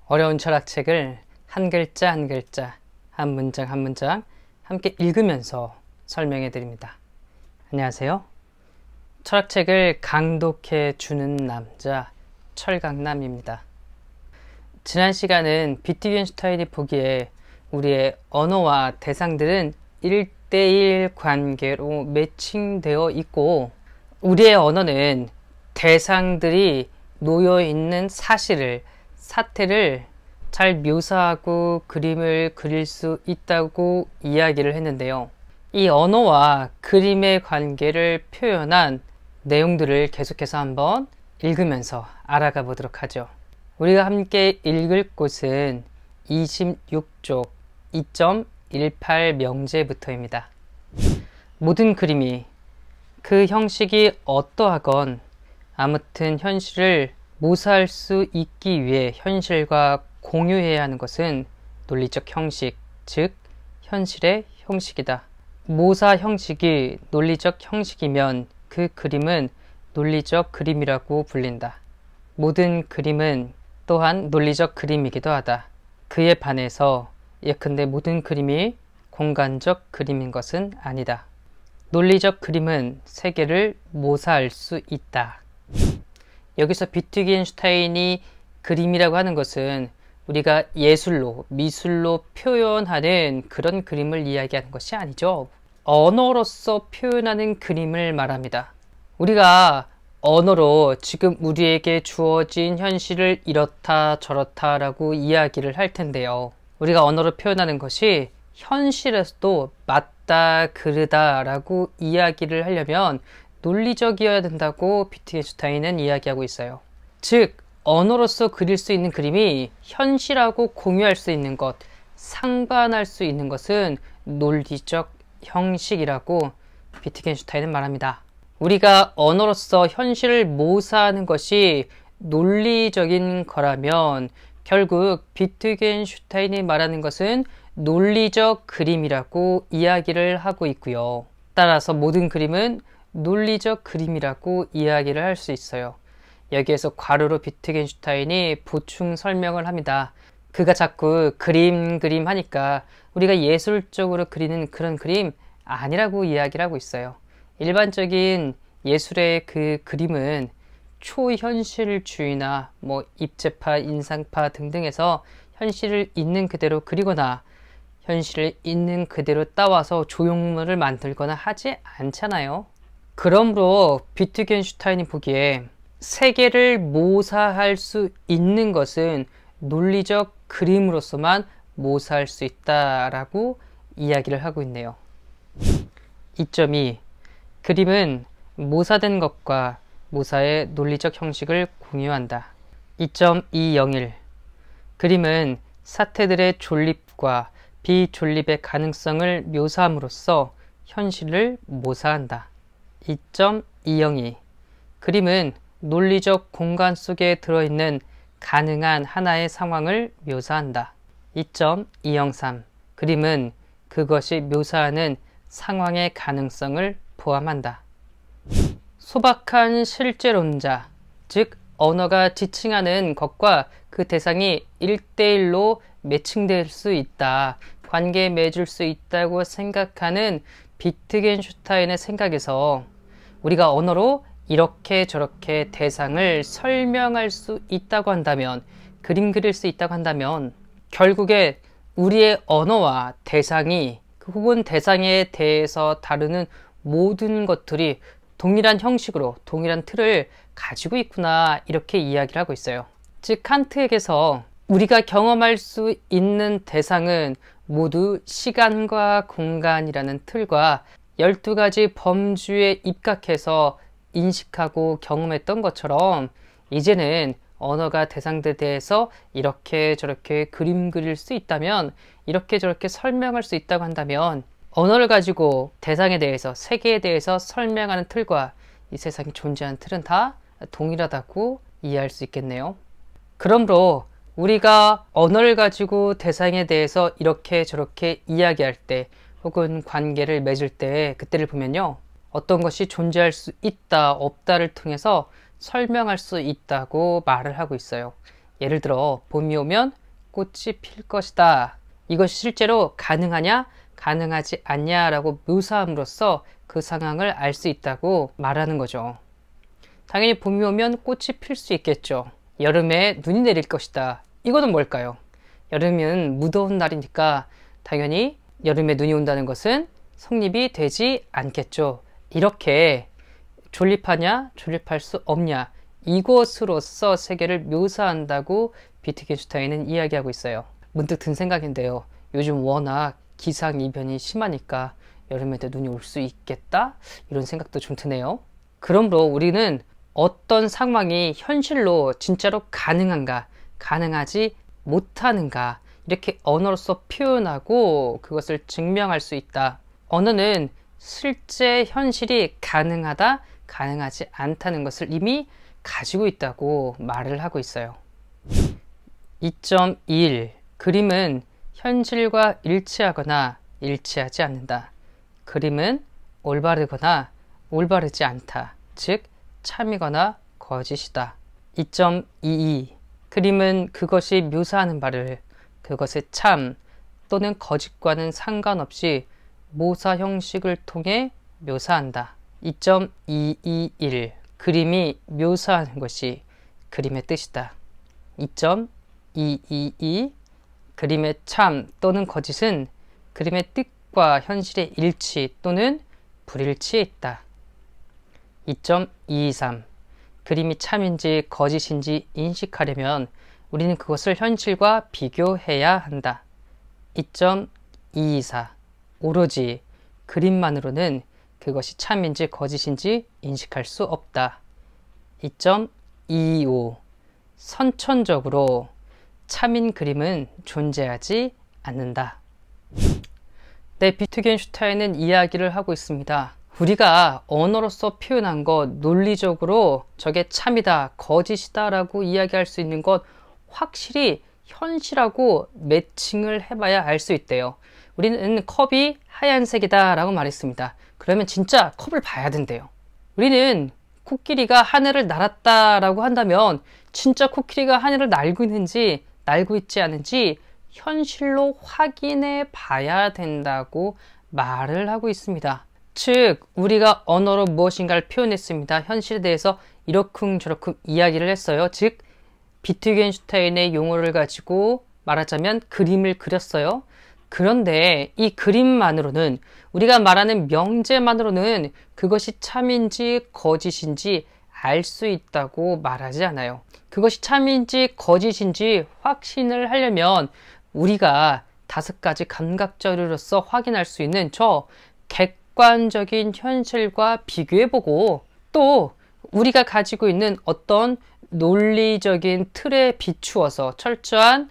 어려운 철학책을 한 글자 한 글자, 한 문장 한 문장 함께 읽으면서 설명해 드립니다. 안녕하세요. 철학책을 강독해 주는 남자 철강남입니다. 지난 시간은 비트겐슈타인이 보기에 우리의 언어와 대상들은 1대1 관계로 매칭되어 있고, 우리의 언어는 대상들이 놓여있는 사태를 잘 묘사하고 그림을 그릴 수 있다고 이야기를 했는데요. 이 언어와 그림의 관계를 표현한 내용들을 계속해서 한번 읽으면서 알아가 보도록 하죠. 우리가 함께 읽을 곳은 26쪽 2.18 명제부터입니다. 모든 그림이 그 형식이 어떠하건 아무튼 현실을 모사할 수 있기 위해 현실과 공유해야 하는 것은 논리적 형식, 즉 현실의 형식이다. 모사 형식이 논리적 형식이면 그 그림은 논리적 그림이라고 불린다. 모든 그림은 또한 논리적 그림이기도 하다. 그에 반해서 예컨대 모든 그림이 공간적 그림인 것은 아니다. 논리적 그림은 세계를 모사할 수 있다. 여기서 비트겐슈타인이 그림이라고 하는 것은 우리가 예술로, 미술로 표현하는 그런 그림을 이야기하는 것이 아니죠. 언어로서 표현하는 그림을 말합니다. 우리가 언어로 지금 우리에게 주어진 현실을 이렇다 저렇다 라고 이야기를 할 텐데요. 우리가 언어로 표현하는 것이 현실에서도 맞다 그르다 라고 이야기를 하려면 논리적이어야 된다고 비트겐슈타인은 이야기하고 있어요. 즉 언어로서 그릴 수 있는 그림이 현실하고 공유할 수 있는 것, 상반할 수 있는 것은 논리적 형식이라고 비트겐슈타인은 말합니다. 우리가 언어로서 현실을 모사하는 것이 논리적인 거라면 결국 비트겐슈타인이 말하는 것은 논리적 그림이라고 이야기를 하고 있고요. 따라서 모든 그림은 논리적 그림이라고 이야기를 할 수 있어요. 여기에서 괄호로 비트겐슈타인이 보충 설명을 합니다. 그가 자꾸 그림 하니까 우리가 예술적으로 그리는 그런 그림 아니라고 이야기를 하고 있어요. 일반적인 예술의 그 그림은 초현실주의나 입체파, 인상파 등등에서 현실을 있는 그대로 그리거나 현실을 있는 그대로 따와서 조형물을 만들거나 하지 않잖아요. 그러므로 비트겐슈타인이 보기에 세계를 모사할 수 있는 것은 논리적 그림으로서만 모사할 수 있다라고 이야기를 하고 있네요. 2.2 그림은 모사된 것과 모사의 논리적 형식을 공유한다. 2.201 그림은 사태들의 존립과 비존립의 가능성을 묘사함으로써 현실을 모사한다. 2.202 그림은 논리적 공간 속에 들어있는 가능한 하나의 상황을 묘사한다. 2.203 그림은 그것이 묘사하는 상황의 가능성을 포함한다. 소박한 실제론자, 즉 언어가 지칭하는 것과 그 대상이 1대1로 매칭될 수 있다, 관계 맺을 수 있다고 생각하는 비트겐슈타인의 생각에서 우리가 언어로 이렇게 저렇게 대상을 설명할 수 있다고 한다면, 그림 그릴 수 있다고 한다면 결국에 우리의 언어와 대상이 혹은 대상에 대해서 다루는 모든 것들이 동일한 형식으로 동일한 틀을 가지고 있구나, 이렇게 이야기를 하고 있어요. 즉 칸트에게서 우리가 경험할 수 있는 대상은 모두 시간과 공간이라는 틀과 12가지 범주에 입각해서 인식하고 경험했던 것처럼, 이제는 언어가 대상들에 대해서 이렇게 저렇게 그림 그릴 수 있다면, 이렇게 저렇게 설명할 수 있다고 한다면, 언어를 가지고 대상에 대해서, 세계에 대해서 설명하는 틀과 이 세상에 존재하는 틀은 다 동일하다고 이해할 수 있겠네요. 그러므로 우리가 언어를 가지고 대상에 대해서 이렇게 저렇게 이야기할 때, 혹은 관계를 맺을 때, 그때를 보면요, 어떤 것이 존재할 수 있다, 없다를 통해서 설명할 수 있다고 말을 하고 있어요. 예를 들어 봄이 오면 꽃이 필 것이다. 이것이 실제로 가능하냐 가능하지 않냐 라고 묘사함으로써 그 상황을 알 수 있다고 말하는 거죠. 당연히 봄이 오면 꽃이 필 수 있겠죠. 여름에 눈이 내릴 것이다. 이거는 뭘까요? 여름은 무더운 날이니까 당연히 여름에 눈이 온다는 것은 성립이 되지 않겠죠. 이렇게 존립하냐 존립할 수 없냐 이것으로서 세계를 묘사한다고 비트겐슈타인은 이야기하고 있어요. 문득 든 생각인데요. 요즘 워낙 기상이변이 심하니까 여름에도 눈이 올 수 있겠다? 이런 생각도 좀 드네요. 그러므로 우리는 어떤 상황이 현실로 진짜로 가능한가, 가능하지 못하는가 이렇게 언어로서 표현하고 그것을 증명할 수 있다. 언어는 실제 현실이 가능하다, 가능하지 않다는 것을 이미 가지고 있다고 말을 하고 있어요. 2.21 그림은 현실과 일치하거나 일치하지 않는다. 그림은 올바르거나 올바르지 않다. 즉 참이거나 거짓이다. 2.22 그림은 그것이 묘사하는 바를 그것의 참 또는 거짓과는 상관없이 모사 형식을 통해 묘사한다. 2.221 그림이 묘사하는 것이 그림의 뜻이다. 2.222 그림의 참 또는 거짓은 그림의 뜻과 현실의 일치 또는 불일치에 있다. 2.223 그림이 참인지 거짓인지 인식하려면 우리는 그것을 현실과 비교해야 한다. 2.224 오로지 그림만으로는 그것이 참인지 거짓인지 인식할 수 없다. 2.225 선천적으로 참인 그림은 존재하지 않는다. 네, 비트겐슈타인은 이야기를 하고 있습니다. 우리가 언어로서 표현한 것, 논리적으로 저게 참이다, 거짓이다 라고 이야기할 수 있는 것 확실히 현실하고 매칭을 해봐야 알 수 있대요. 우리는 컵이 하얀색이다 라고 말했습니다. 그러면 진짜 컵을 봐야 된대요. 우리는 코끼리가 하늘을 날았다 라고 한다면 진짜 코끼리가 하늘을 날고 있는지 날고 있지 않은지 현실로 확인해 봐야 된다고 말을 하고 있습니다. 즉 우리가 언어로 무엇인가를 표현했습니다. 현실에 대해서 이러쿵저러쿵 이야기를 했어요. 즉 비트겐슈타인의 용어를 가지고 말하자면 그림을 그렸어요. 그런데 이 그림만으로는 우리가 말하는 명제만으로는 그것이 참인지 거짓인지 알 수 있다고 말하지 않아요. 그것이 참인지 거짓인지 확신을 하려면 우리가 5가지 감각자료로서 확인할 수 있는 저 객관적인 현실과 비교해보고 또 우리가 가지고 있는 어떤 논리적인 틀에 비추어서 철저한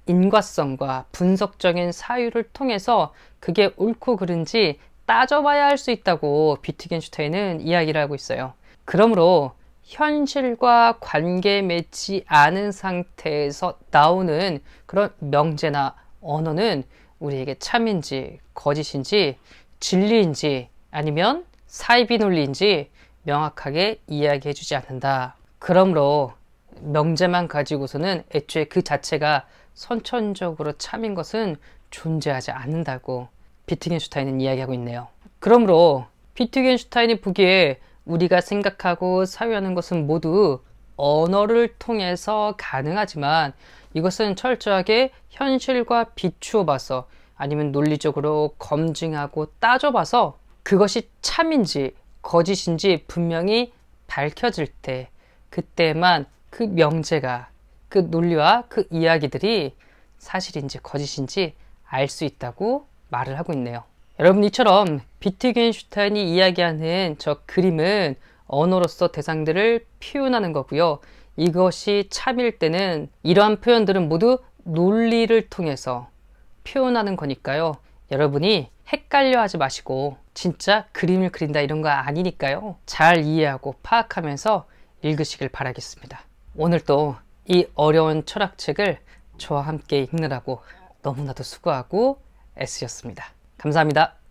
인과성과 분석적인 사유를 통해서 그게 옳고 그른지 따져봐야 할 수 있다고 비트겐슈타인은 이야기를 하고 있어요. 그러므로 현실과 관계 맺지 않은 상태에서 나오는 그런 명제나 언어는 우리에게 참인지 거짓인지 진리인지 아니면 사이비 논리인지 명확하게 이야기해 주지 않는다. 그러므로 명제만 가지고서는 애초에 그 자체가 선천적으로 참인 것은 존재하지 않는다고 비트겐슈타인은 이야기하고 있네요. 그러므로 비트겐슈타인이 보기에 우리가 생각하고 사유하는 것은 모두 언어를 통해서 가능하지만 이것은 철저하게 현실과 비추어 봐서 아니면 논리적으로 검증하고 따져봐서 그것이 참인지 거짓인지 분명히 밝혀질 때 그때만 그 명제가 그 논리와 그 이야기들이 사실인지 거짓인지 알 수 있다고 말을 하고 있네요. 여러분 이처럼 비트겐슈타인이 이야기하는 저 그림은 언어로서 대상들을 표현하는 거고요. 이것이 참일 때는 이러한 표현들은 모두 논리를 통해서 표현하는 거니까요. 여러분이 헷갈려 하지 마시고 진짜 그림을 그린다 이런 거 아니니까요. 잘 이해하고 파악하면서 읽으시길 바라겠습니다. 오늘도 이 어려운 철학책을 저와 함께 읽느라고 너무나도 수고하고 애쓰셨습니다. 감사합니다.